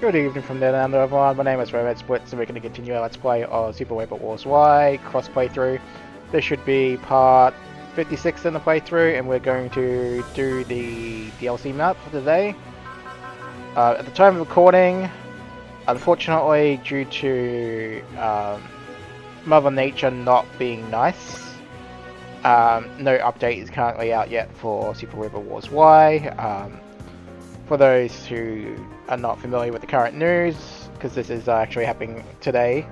Good evening from there and everyone, my name is Red Splits and we're going to continue our Let's Play of Super Robot Wars Y cross playthrough. This should be part 56 in the playthrough and we're going to do the DLC map for today. At the time of recording, unfortunately due to Mother Nature not being nice, no update is currently out yet for Super Robot Wars Y. For those who are not familiar with the current news, because this is actually happening today,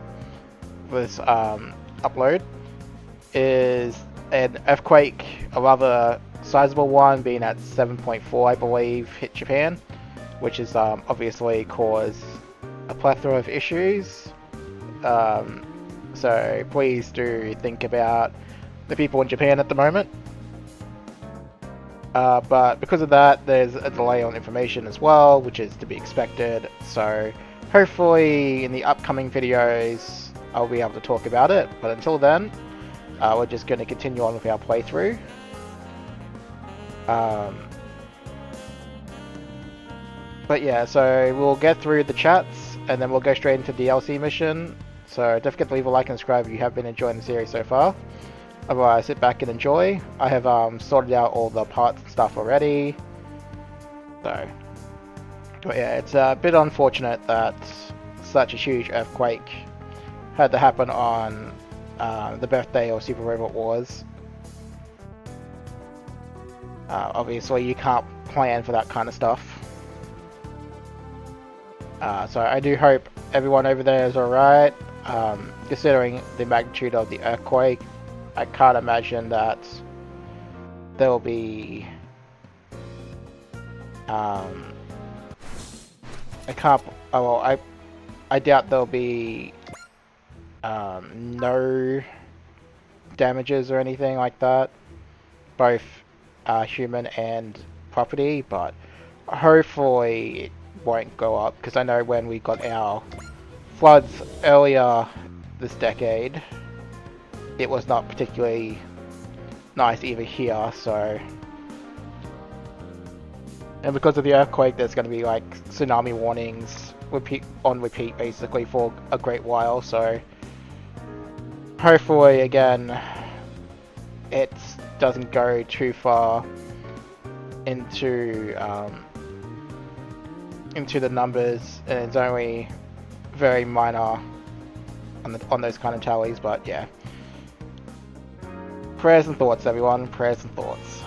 this upload, is an earthquake, a rather sizable one, being at 7.4 I believe, hit Japan, which has obviously caused a plethora of issues. So please do think about the people in Japan at the moment. But because of that, there's a delay on information as well, which is to be expected. So hopefully in the upcoming videos, I'll be able to talk about it. But until then, we're just going to continue on with our playthrough. But yeah, so we'll get through the chats, and then we'll go straight into the DLC mission. So don't forget to leave a like and subscribe if you have been enjoying the series so far. Otherwise, sit back and enjoy. I have sorted out all the parts and stuff already. So, but yeah, it's a bit unfortunate that such a huge earthquake had to happen on the birthday of Super Robot Wars. Obviously, you can't plan for that kind of stuff. So I do hope everyone over there is alright. Considering the magnitude of the earthquake, I can't imagine that there will be I doubt there'll be no damages or anything like that, both human and property, but hopefully it won't go up, because I know when we got our floods earlier this decade, it was not particularly nice either here, so... And because of the earthquake, there's going to be like tsunami warnings on repeat basically for a great while, so... Hopefully, again, it doesn't go too far into the numbers, and it's only very minor on those kind of tallies, but yeah. Prayers and thoughts, everyone. Prayers and thoughts.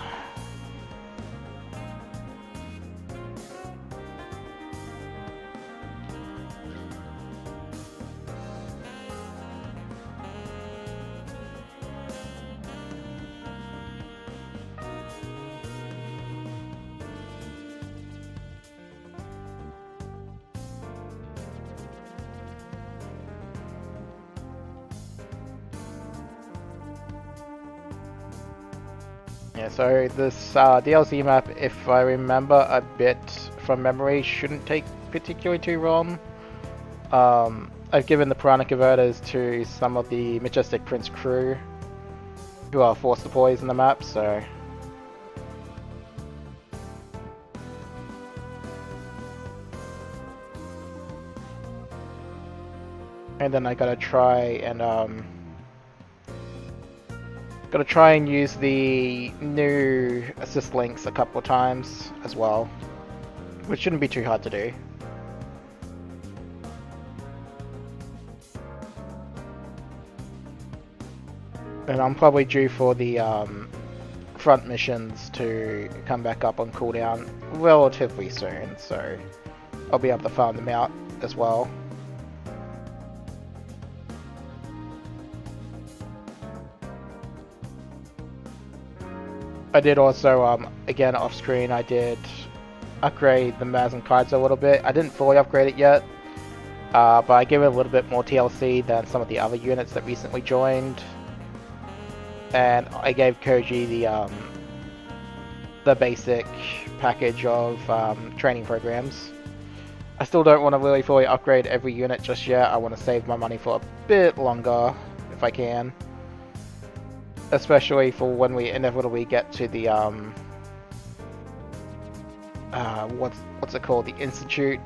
Yeah, so this DLC map, if I remember a bit from memory, shouldn't take particularly too long. I've given the Piranha Converters to some of the Majestic Prince crew who are force deploys in the map, so... And then I gotta try and use the new assist links a couple of times as well, which shouldn't be too hard to do. And I'm probably due for the front missions to come back up on cooldown relatively soon, so I'll be able to farm them out as well. I did also, again off screen, I did upgrade the Maz and Kaiser a little bit. I didn't fully upgrade it yet, but I gave it a little bit more TLC than some of the other units that recently joined. And I gave Koji the basic package of training programs. I still don't want to really fully upgrade every unit just yet. I want to save my money for a bit longer, if I can. Especially for when we inevitably get to the what's it called? The Institute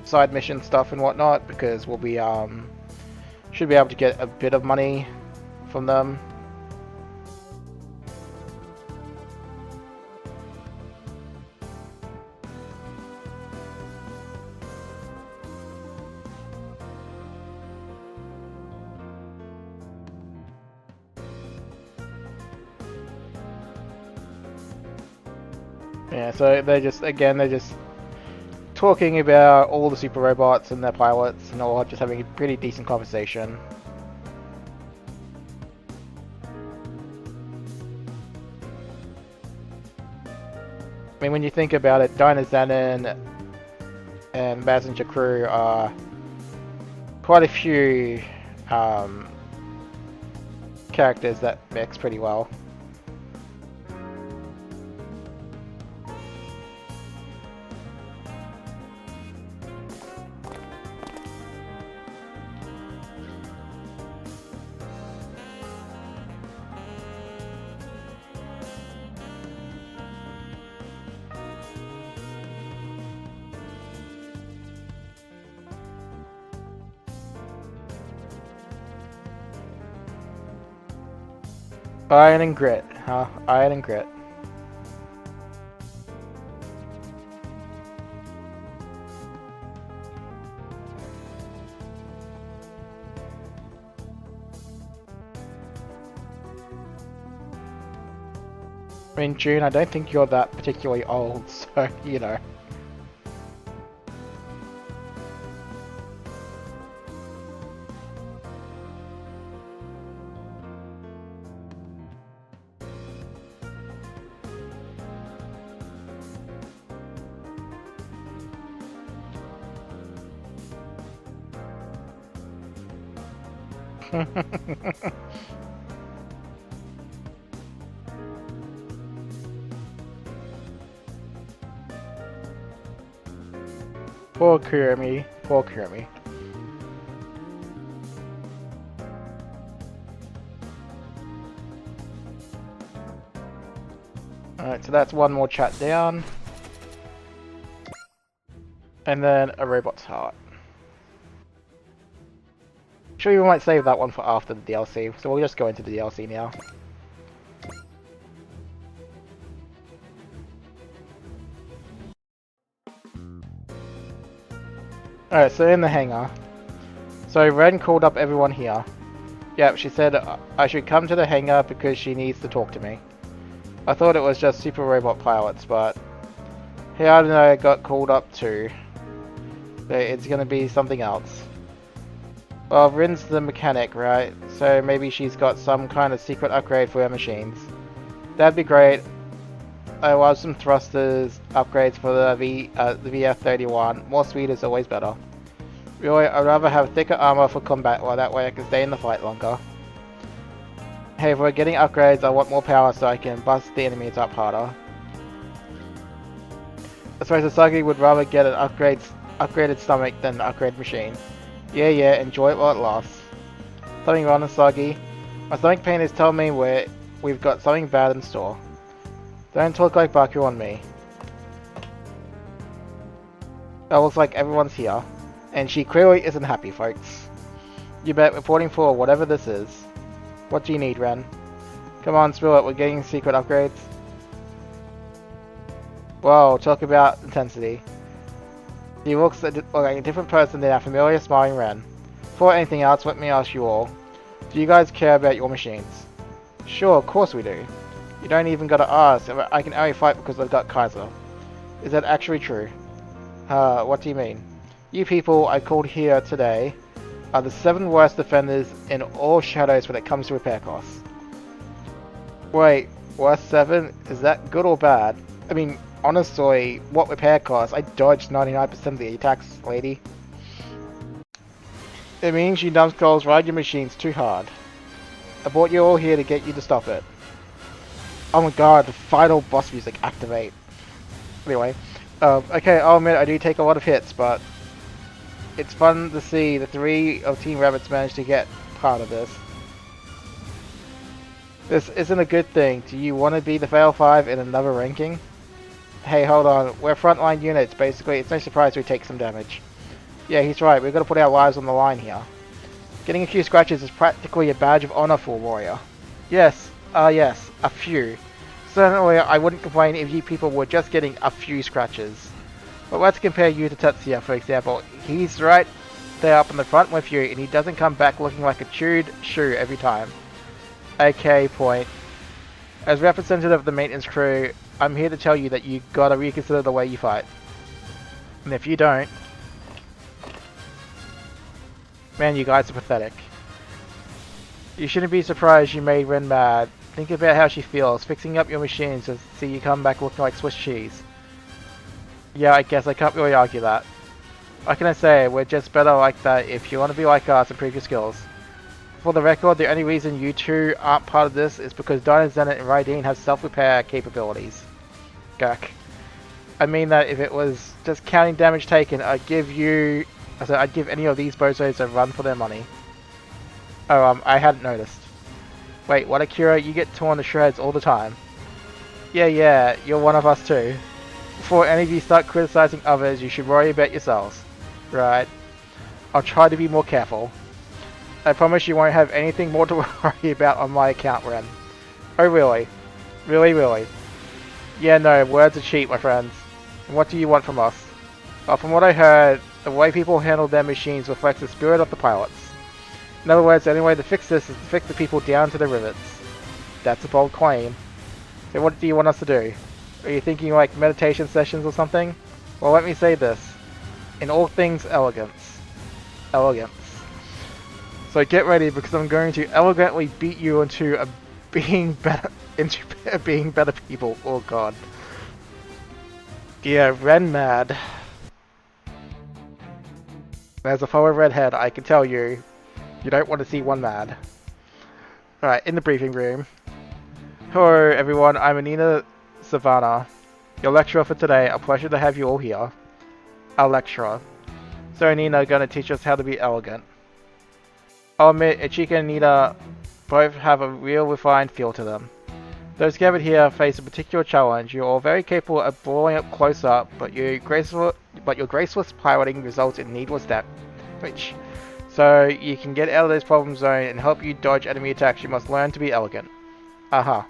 side mission stuff and whatnot, because we'll be should be able to get a bit of money from them. Yeah, so they're just talking about all the super robots and their pilots and all, just having a pretty decent conversation. I mean, when you think about it, Dinah Zenon and Passenger Crew are quite a few characters that mix pretty well. Iron and Grit, huh? Iron and Grit. I mean, June, I don't think you're that particularly old, so, you know. Poor Kurumi, poor Kurumi. Alright, so that's one more chat down. And then a robot's heart. Sure, we might save that one for after the DLC, so we'll just go into the DLC now. Alright, so in the hangar. So Ren called up everyone here. Yep, she said I should come to the hangar because she needs to talk to me. I thought it was just super robot pilots, but hey, I don't know, I got called up too. But it's gonna be something else. Well, Rin's the mechanic, right? So maybe she's got some kind of secret upgrade for her machines. That'd be great. I want some thrusters upgrades for the VF-31. More speed is always better. Really, I'd rather have thicker armor for combat, well that way I can stay in the fight longer. Hey, if we're getting upgrades, I want more power so I can bust the enemies up harder. I suppose Asagi would rather get an upgraded stomach than an upgraded machine. Yeah, enjoy it while it lasts. Something wrong, Asagi? My stomach pain is telling me we've got something bad in store. Don't talk like Baku on me. It looks like everyone's here. And she clearly isn't happy, folks. You bet, reporting for whatever this is. What do you need, Ren? Come on, spill it, we're getting secret upgrades. Whoa, talk about intensity. He looks like a different person than our familiar smiling Ren. Before anything else, let me ask you all. Do you guys care about your machines? Sure, of course we do. You don't even gotta ask. I can only fight because I've got Kaiser. Is that actually true? What do you mean? You people I called here today are the 7 worst defenders in all Shadows when it comes to repair costs. Wait, worst 7? Is that good or bad? I mean, honestly, what repair costs? I dodged 99% of the attacks, lady. It means you numbskulls ride your machines too hard. I brought you all here to get you to stop it. Oh my god, the final boss music activate. Anyway, okay, I'll admit I do take a lot of hits, but it's fun to see the 3 of Team Rabbits manage to get part of this. This isn't a good thing. Do you want to be the Fail 5 in another ranking? Hey, hold on. We're frontline units, basically. It's no surprise we take some damage. Yeah, he's right. We're going to put our lives on the line here. Getting a few scratches is practically a badge of honor for a warrior. Yes, yes, a few. Certainly, I wouldn't complain if you people were just getting a few scratches. But let's compare you to Tetsuya, for example. He's right there up in the front with you, and he doesn't come back looking like a chewed shoe every time. Okay, point. As representative of the maintenance crew, I'm here to tell you that you gotta reconsider the way you fight. And if you don't... Man, you guys are pathetic. You shouldn't be surprised you made Ren mad. Think about how she feels, fixing up your machines to see you come back looking like Swiss cheese. Yeah, I guess I can't really argue that. What can I say, we're just better like that if you want to be like us, improve your skills. For the record, the only reason you two aren't part of this is because Dinah, Zenit, and Raideen have self-repair capabilities. Gak. I mean that if it was just counting damage taken, I'd give any of these bozos a run for their money. Oh, I hadn't noticed. Wait, what, Akira? You get torn to shreds all the time. Yeah, you're one of us too. Before any of you start criticizing others, you should worry about yourselves. Right. I'll try to be more careful. I promise you won't have anything more to worry about on my account, Ren. Oh really? Really? Yeah, no, words are cheap, my friends. And what do you want from us? Well, from what I heard, the way people handle their machines reflects the spirit of the pilots. In other words, the only way to fix this is to fix the people down to the rivets. That's a bold claim. So what do you want us to do? Are you thinking like meditation sessions or something? Well, let me say this. In all things elegance. Elegance. So get ready, because I'm going to elegantly beat you into being better people. Oh god. Yeah, Ren mad. As a fellow redhead, I can tell you, you don't want to see one mad. Alright, in the briefing room. Hello everyone, I'm Anina Savannah, your lecturer for today. A pleasure to have you all here. Our lecturer. So Anina is going to teach us how to be elegant. I'll admit, Ichika and Nina both have a real refined feel to them. Those gathered here face a particular challenge. You're all very capable of blowing up close up, but your graceless piloting results in needless damage. So you can get out of this problem zone and help you dodge enemy attacks, you must learn to be elegant. Aha.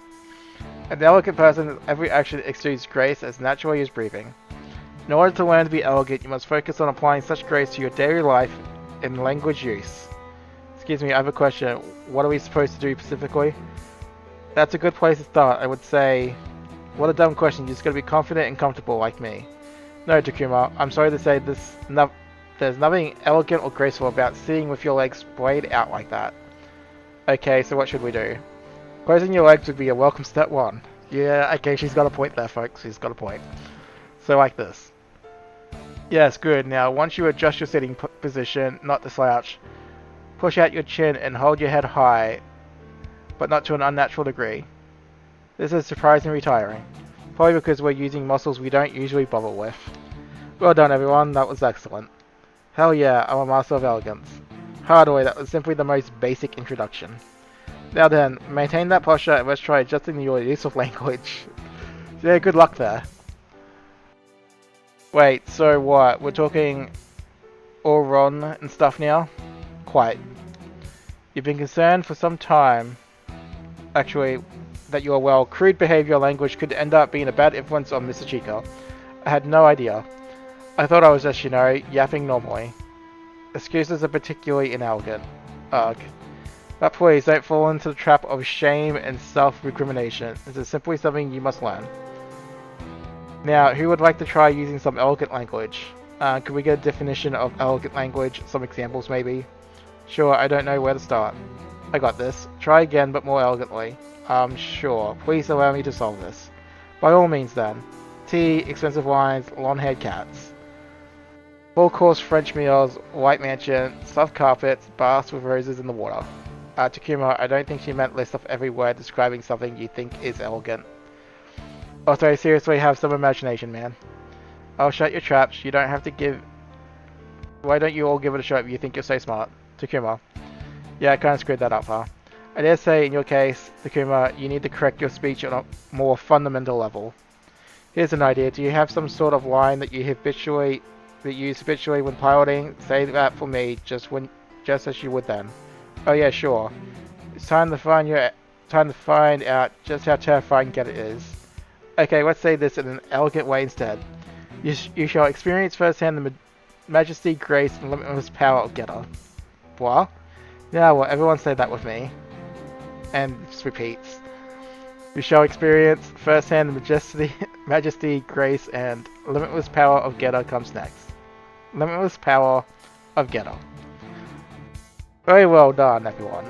An elegant person's every action exudes grace as naturally as breathing. In order to learn to be elegant, you must focus on applying such grace to your daily life and language use. Excuse me, I have a question. What are we supposed to do specifically? That's a good place to start. I would say, what a dumb question. You just gotta be confident and comfortable like me. No, Takuma, I'm sorry to say there's nothing elegant or graceful about sitting with your legs splayed out like that. Okay, so what should we do? Closing your legs would be a welcome step one. Yeah, okay, she's got a point there, folks. She's got a point. So like this. Yes, good. Now, once you adjust your sitting position, not to slouch, push out your chin and hold your head high, but not to an unnatural degree. This is surprisingly tiring. Probably because we're using muscles we don't usually bother with. Well done, everyone. That was excellent. Hell yeah, I'm a master of elegance. Hardly, that was simply the most basic introduction. Now then, maintain that posture and let's try adjusting your use of language. Yeah, good luck there. Wait, so what? We're talking Oron and stuff now? Quite. You've been concerned for some time, actually, that your, well, crude behavior language could end up being a bad influence on Mr. Chica. I had no idea. I thought I was just, you know, yapping normally. Excuses are particularly inelegant. Ugh. But please, don't fall into the trap of shame and self-recrimination. This is simply something you must learn. Now, who would like to try using some elegant language? Could we get a definition of elegant language? Some examples, maybe? Sure, I don't know where to start. I got this. Try again, but more elegantly. Sure. Please allow me to solve this. By all means, then. Tea, expensive wines, long-haired cats. Full-course French meals, white mansion, soft carpets, baths with roses in the water. Takuma, I don't think she meant list off every word describing something you think is elegant. Also, seriously, have some imagination, man. I'll shut your traps. You don't have to give... Why don't you all give it a shot if you think you're so smart? Takuma. Yeah, I kinda screwed that up, huh? I dare say, in your case, Takuma, you need to correct your speech on a more fundamental level. Here's an idea. Do you have some sort of line that you habitually be used habitually when piloting. Say that for me, just as you would then. Oh yeah, sure. It's time to find out just how terrifying Get It is. Okay, let's say this in an elegant way instead. You shall experience firsthand the majesty, grace, and limitless power of Getter. What? Yeah, well, everyone say that with me. And just repeats. You shall experience firsthand the majesty, grace, and limitless power of Getter comes next. Limitless power of Getter. Very well done, everyone.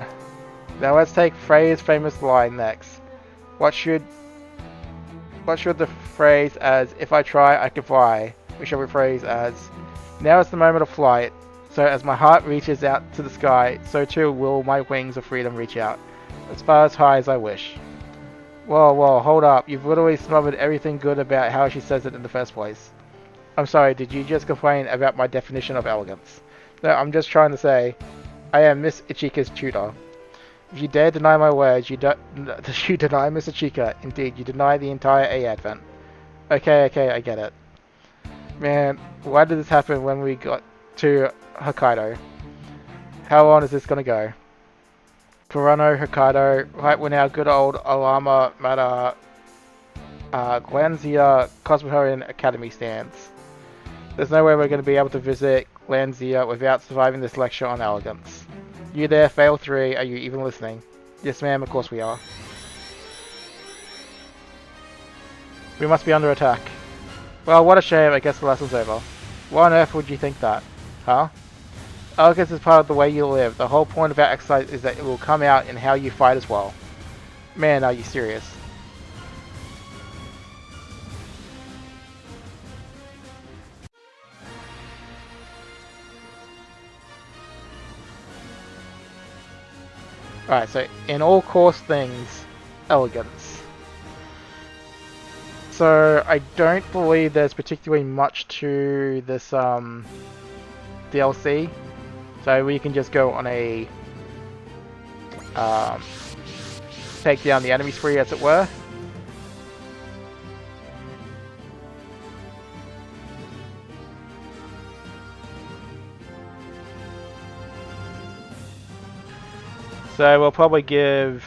Now let's take Frey's famous line next. What should the phrase as "If I try, I can fly" we shall rephrase as "Now is the moment of flight. So as my heart reaches out to the sky, so too will my wings of freedom reach out, as far as high as I wish." Whoa, hold up. You've literally smothered everything good about how she says it in the first place. I'm sorry, did you just complain about my definition of elegance? No, I'm just trying to say, I am Miss Ichika's tutor. If you dare deny my words, you deny Miss Ichika. Indeed, you deny the entire A Advent. Okay, I get it. Man, why did this happen when we got to Hokkaido? How long is this gonna go? Kurano, Hokkaido, right when our good old Alama Mater Glanzia Cosmopolitan Academy stands. There's no way we're going to be able to visit Glanzia without surviving this lecture on elegance. You there, Fail 3, are you even listening? Yes ma'am, of course we are. We must be under attack. Well, what a shame, I guess the lesson's over. Why on earth would you think that? Huh? Elegance is part of the way you live. The whole point of our exercise is that it will come out in how you fight as well. Man, are you serious? Alright, so in all course things, elegance. So I don't believe there's particularly much to this DLC. So we can just go on a take down the enemy spree, as it were. So we'll probably give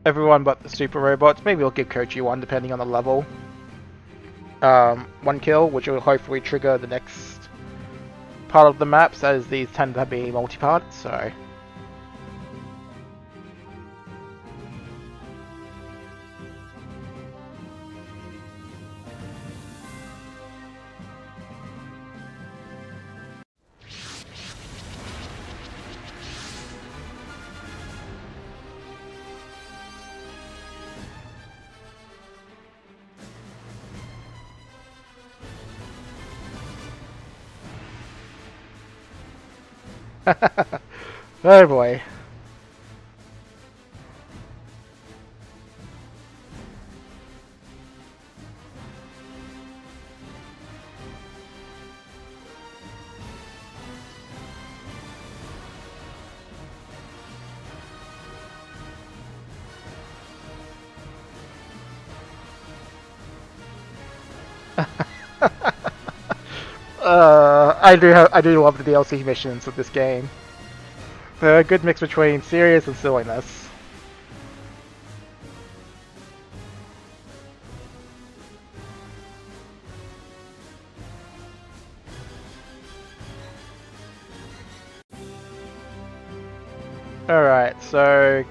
everyone but the super robots. Maybe we'll give Kochi one, depending on the level. One kill, which will hopefully trigger the next part of the maps, as these tend to be multi-part, so... Oh boy. I do love the DLC missions of this game. They're a good mix between serious and silliness. Alright, so...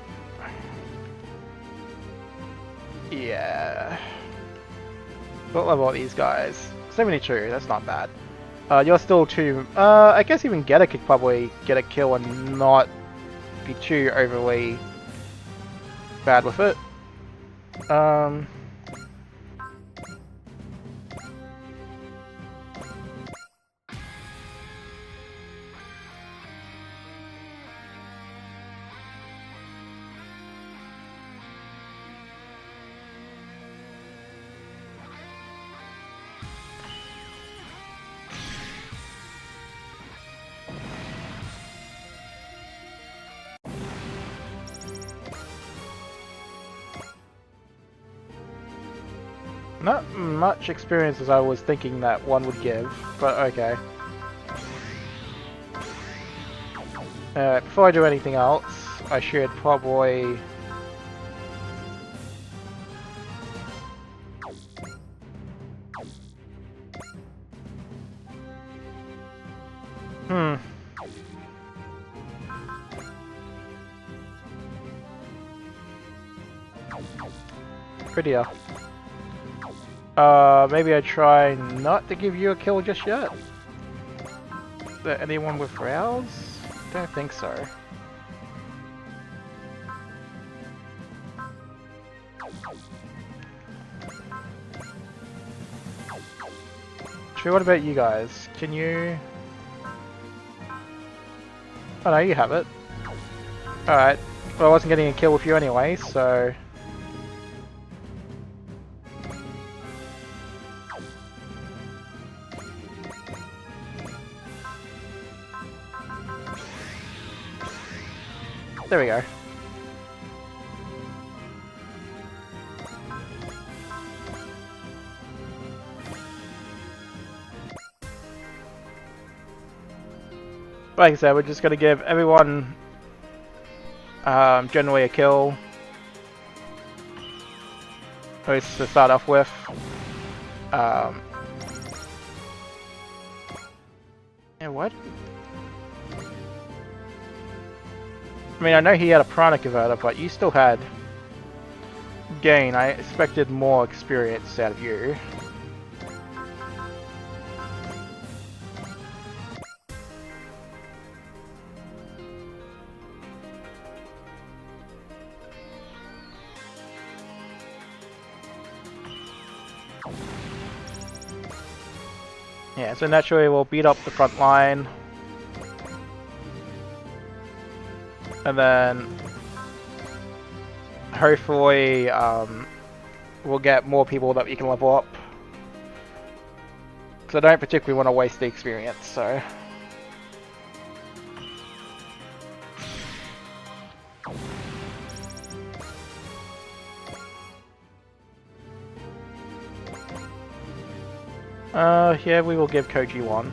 yeah... What level are these guys? 72, that's not bad. You're still too... I guess even Getter could probably get a kill and not be too overly bad with it. Not much experience as I was thinking that one would give, but okay. Before I do anything else, I should probably... Prettier. Maybe I try not to give you a kill just yet? Is there anyone with rouse? Don't think so. True, what about you guys? Can you... Oh no, you have it. Alright. Well, I wasn't getting a kill with you anyway, so... There we go. Like I said, we're just going to give everyone generally a kill. At least to start off with. Yeah, what? I mean, I know he had a prana converter, but you still had gain. I expected more experience out of you. Yeah, so naturally we'll beat up the front line. And then hopefully we'll get more people that we can level up. Because I don't particularly want to waste the experience, so... yeah, we will give Koji one.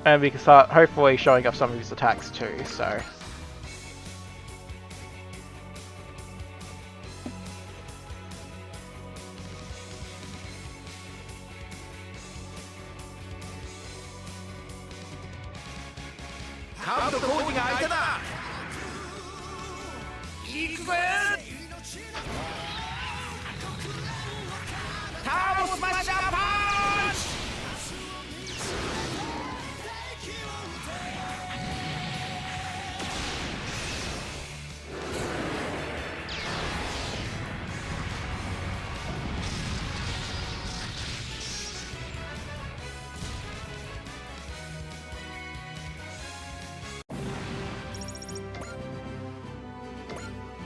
And we can start hopefully showing off some of his attacks too, so...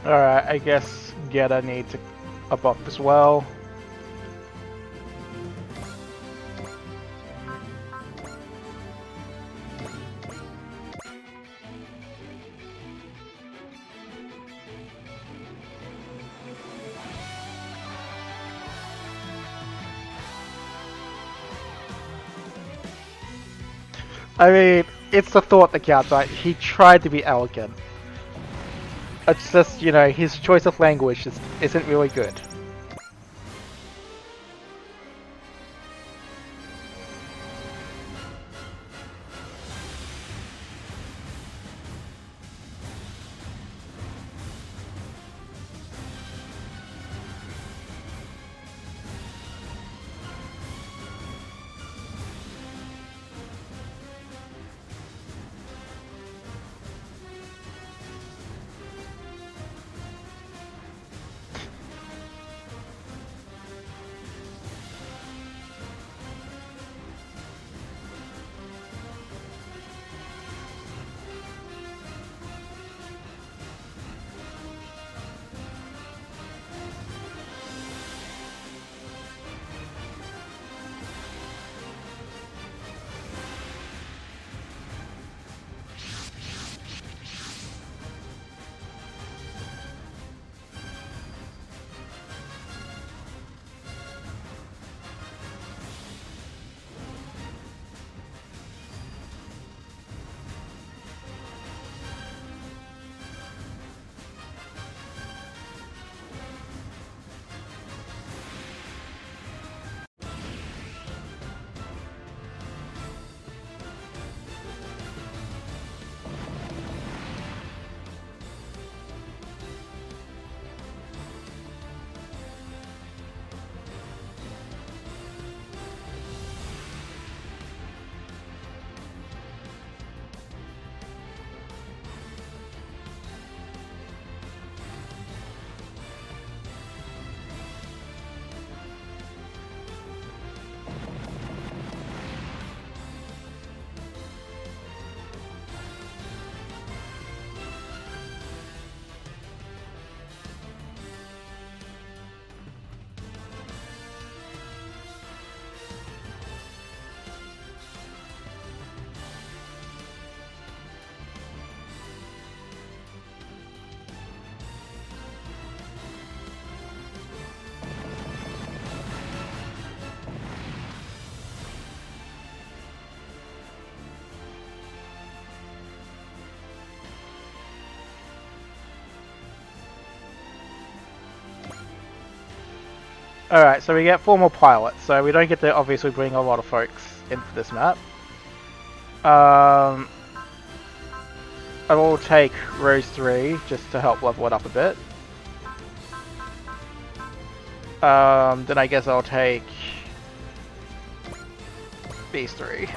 Alright, I guess Geta needs a buff as well. I mean, it's the thought that counts, right? He tried to be elegant. It's just, you know, his choice of language just isn't really good. Alright, so we get 4 more pilots, so we don't get to obviously bring a lot of folks into this map. I will take Rose 3 just to help level it up a bit. Then I guess I'll take these 3.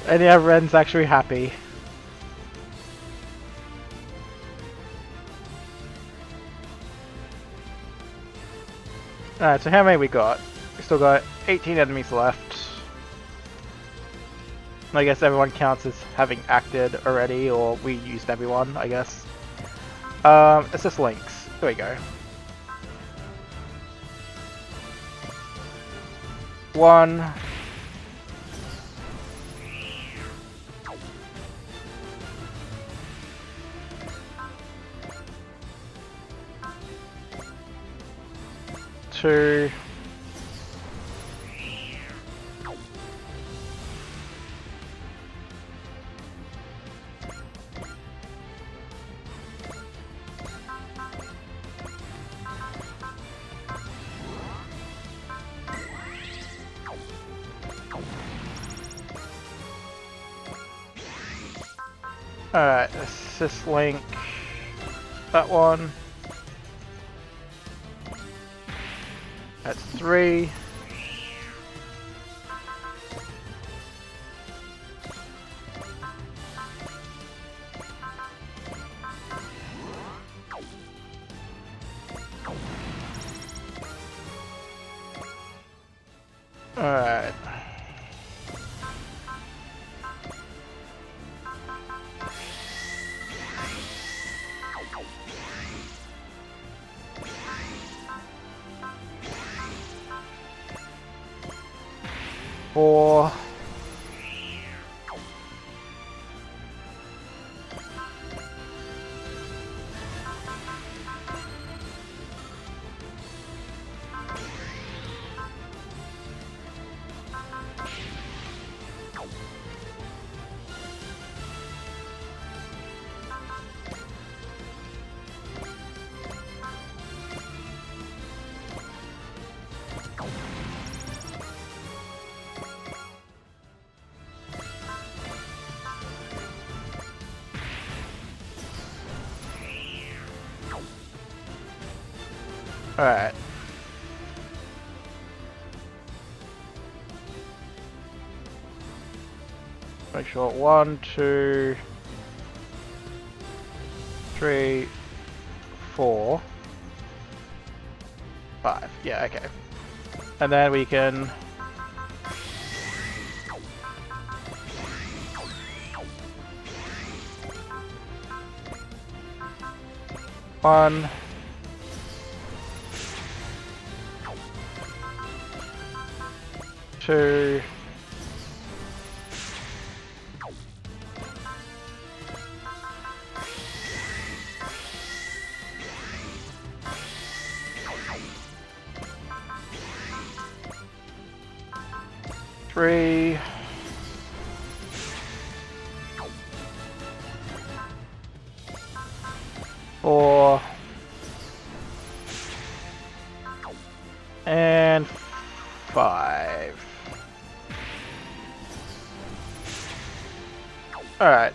And yeah, Ren's actually happy. Alright, so how many we got? We still got 18 enemies left. I guess everyone counts as having acted already, or we used everyone, I guess. Assist links. There we go. 1. 2. 'Alright, assist link. That one. That's 3. Alright. Four. Alright. Make sure 1, 2, 3, 4, 5. Yeah, okay. And then we can one, 2, Three. Four. And 5. Alright.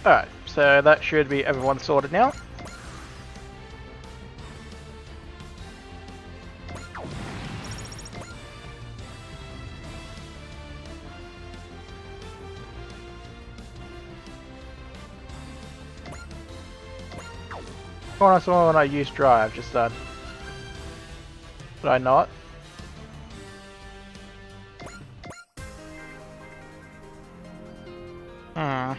Alright, so that should be everyone sorted now. I saw when I used drive just then. Did I not? Hmm.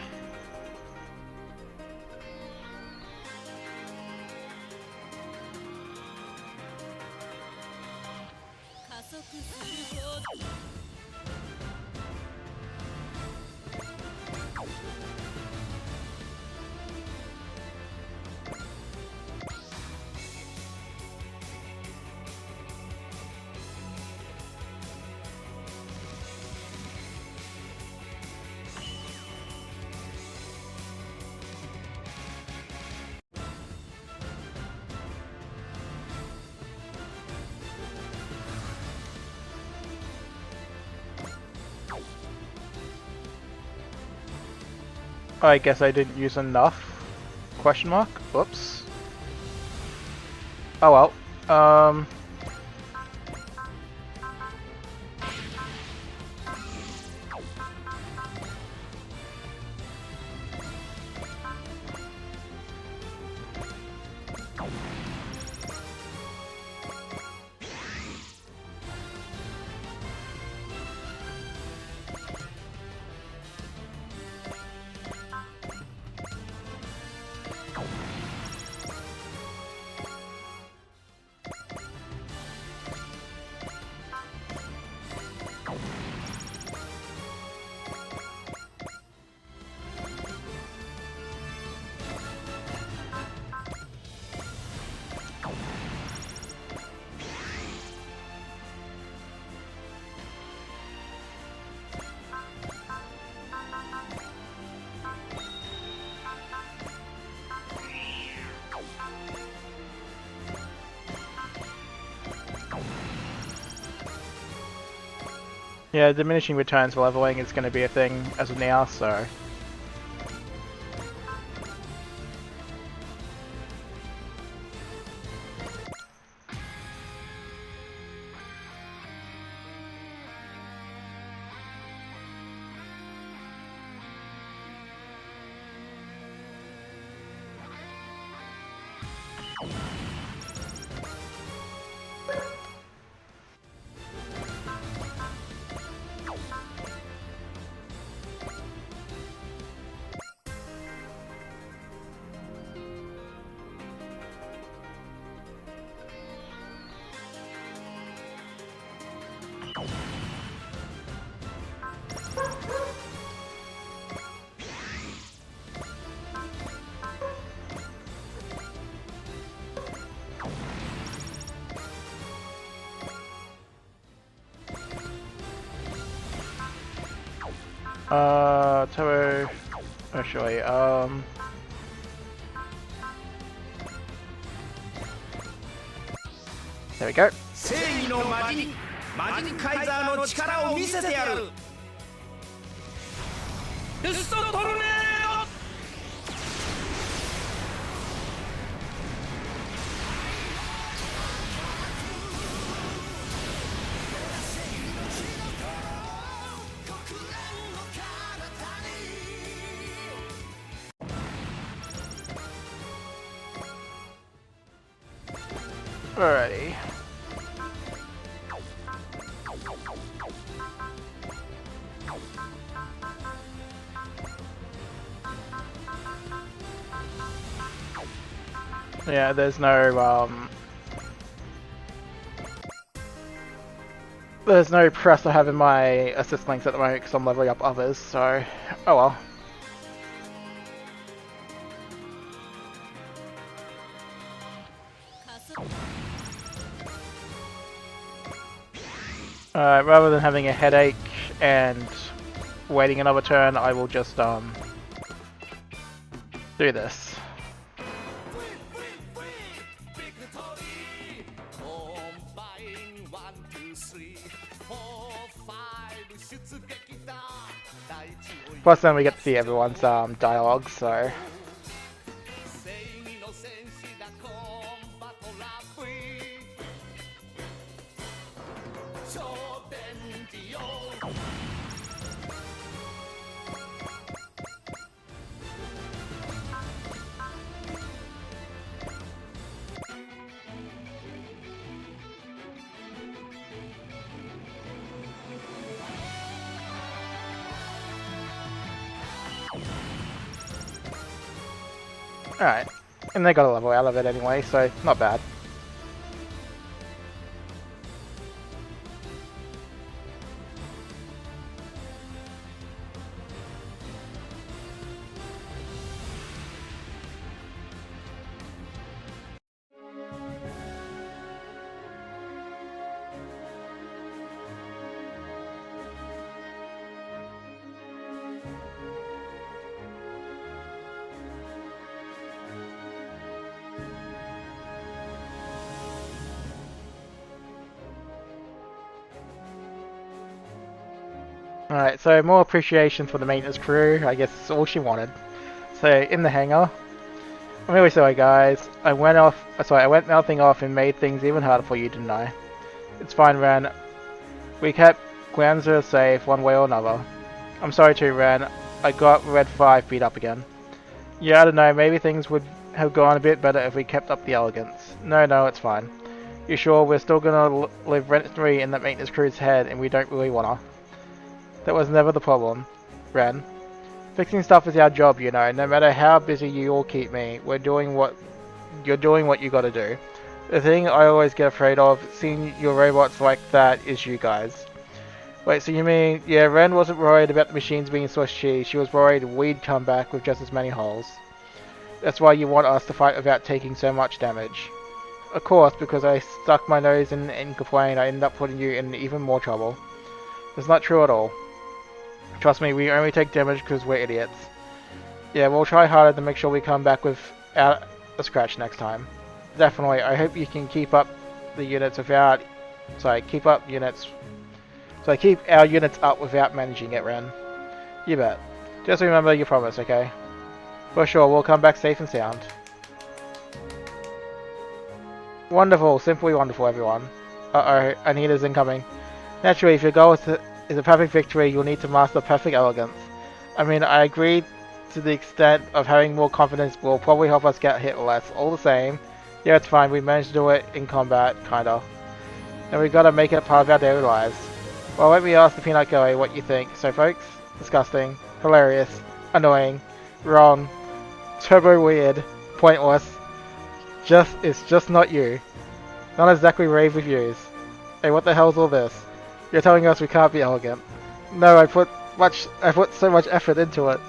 I guess I didn't use enough? Question mark? Whoops. Oh well. Yeah, diminishing returns for leveling is going to be a thing as of now, so... Taro... Actually, There we go. Alrighty. Yeah, there's no press I have in my assist links at the moment because I'm leveling up others, so oh well. Rather than having a headache and waiting another turn, I will just do this. Plus then we get to see everyone's dialogue, so... Alright, and they got a level out of it anyway, so not bad. Alright, so more appreciation for the maintenance crew, I guess is all she wanted. So, in the hangar, I'm really sorry guys, I went melting off and made things even harder for you, didn't I? It's fine, Ren. We kept Guanzo safe one way or another. I'm sorry too, Ren. I got Red 5 beat up again. Yeah, I don't know, maybe things would have gone a bit better if we kept up the elegance. No, it's fine. You sure we're still gonna live rent-free in that maintenance crew's head and we don't really wanna? That was never the problem, Ren. Fixing stuff is our job, you know. No matter how busy you all keep me, you're doing what you gotta do. The thing I always get afraid of, seeing your robots like that, is you guys. Wait, so you mean, yeah, Ren wasn't worried about the machines being Swiss cheese, she was worried we'd come back with just as many holes. That's why you want us to fight without taking so much damage. Of course, because I stuck my nose in and complained, I ended up putting you in even more trouble. It's not true at all. Trust me, we only take damage because we're idiots. Yeah, we'll try harder to make sure we come back without a scratch next time. Definitely, I hope you can keep up the units without... keep our units up without managing it, Ren. You bet. Just remember your promise, okay? For sure, we'll come back safe and sound. Wonderful, simply wonderful, everyone. Uh-oh, Anita's incoming. Naturally, if your goal is a perfect victory, you'll need to master perfect elegance. I mean, I agree to the extent of having more confidence will probably help us get hit less. All the same, yeah, it's fine, we managed to do it in combat, kinda. And we gotta make it part of our daily lives. Well, let me ask the peanut gallery what you think. So folks, disgusting, hilarious, annoying, wrong, turbo weird, pointless, it's just not you. Not exactly rave reviews. Hey, what the hell's all this? You're telling us we can't be elegant. No, I put so much effort into it.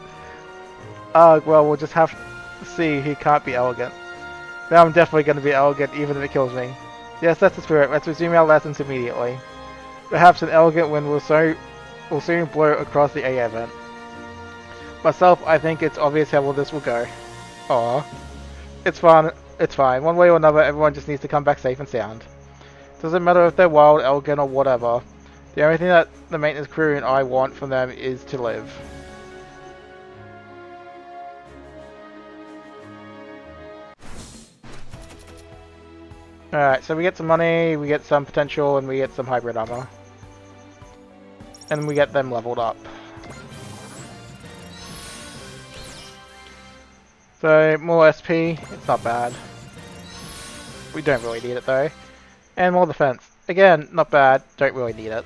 Well, we'll just have to see who can't be elegant. Now I'm definitely going to be elegant even if it kills me. Yes, that's the spirit. Let's resume our lessons immediately. Perhaps an elegant wind will soon blow across the A event. Myself, I think it's obvious how well this will go. Aww. It's fine. One way or another, everyone just needs to come back safe and sound. Doesn't matter if they're wild, elegant, or whatever. The only thing that the maintenance crew and I want from them is to live. Alright, so we get some money, we get some potential, and we get some hybrid armor. And we get them leveled up. So, more SP, it's not bad. We don't really need it though. And more defense. Again, not bad, don't really need it.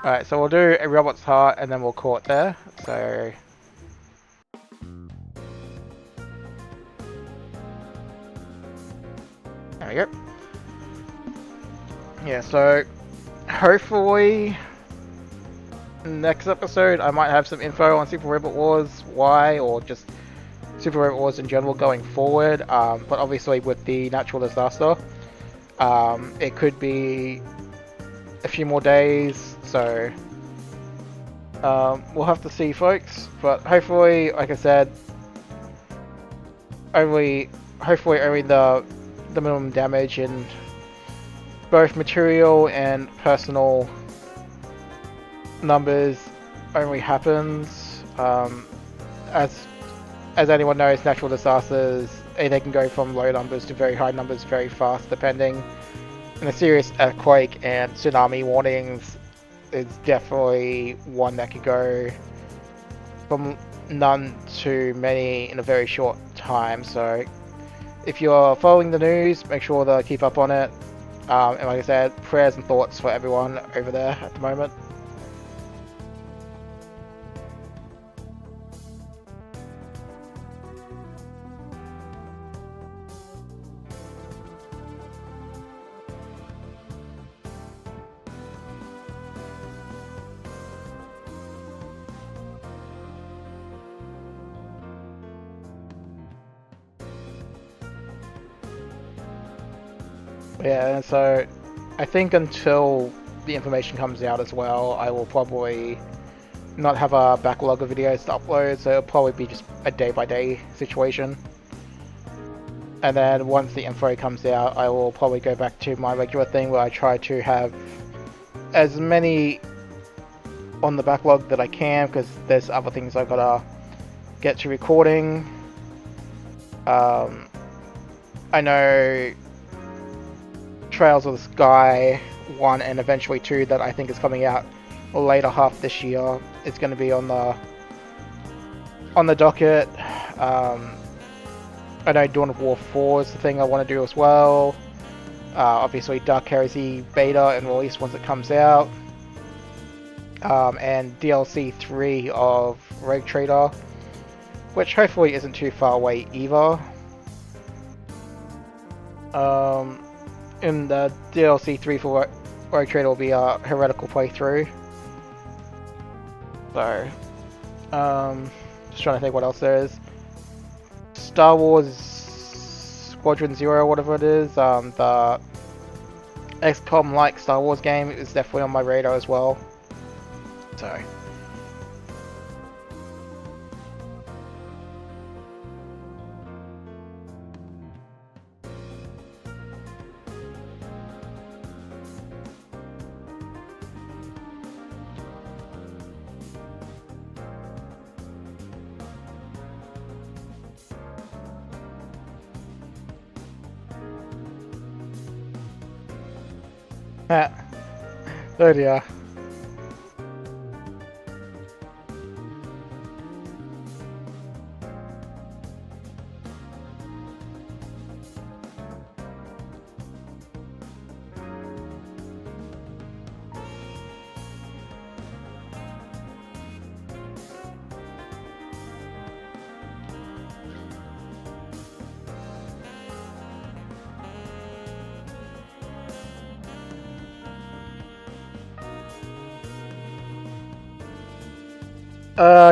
Alright, so we'll do a robot's heart and then we'll call it there. So... there we go. Yeah, so hopefully next episode I might have some info on Super Robot Wars, why, or just Super Robot Wars in general going forward. But obviously with the natural disaster, it could be a few more days, so we'll have to see, folks. But hopefully, like I said, hopefully only the minimum damage in both material and personal numbers only happens. As anyone knows, natural disasters, they can go from low numbers to very high numbers very fast, depending. And a serious earthquake and tsunami warnings is definitely one that could go from none to many in a very short time. So if you're following the news, make sure to keep up on it. And like I said, prayers and thoughts for everyone over there at the moment. Yeah, and so I think until the information comes out as well, I will probably not have a backlog of videos to upload, so it'll probably be just a day-by-day situation. And then once the info comes out, I will probably go back to my regular thing where I try to have as many on the backlog that I can, because there's other things I've gotta get to recording. I know Trails of the Sky 1 and eventually 2 that I think is coming out later half this year. It's going to be on the docket. I know Dawn of War 4 is the thing I want to do as well. Obviously Dark Heresy beta and release once it comes out. And DLC 3 of Rogue Trader, which hopefully isn't too far away either. In the DLC 3 for Rogue Trader will be a heretical playthrough. So, just trying to think what else there is. Star Wars Squadron Zero, whatever it is, the XCOM-like Star Wars game is definitely on my radar as well. So. Oh dear.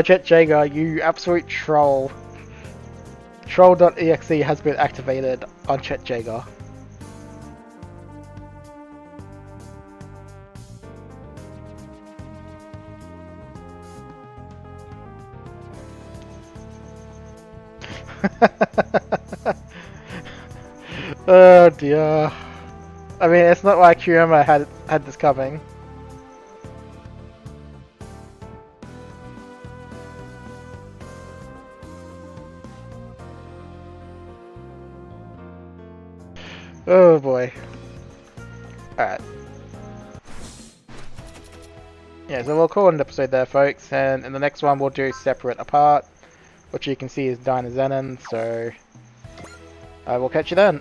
Jet Jager, you absolute troll. Troll.exe has been activated on Jet Jager. Oh dear. I mean, it's not like Kyoma had this coming. Oh boy. Alright. Yeah, so we'll call it an episode there, folks, and in the next one we'll do Separate Apart, which you can see is Dynazenon, so I will catch you then.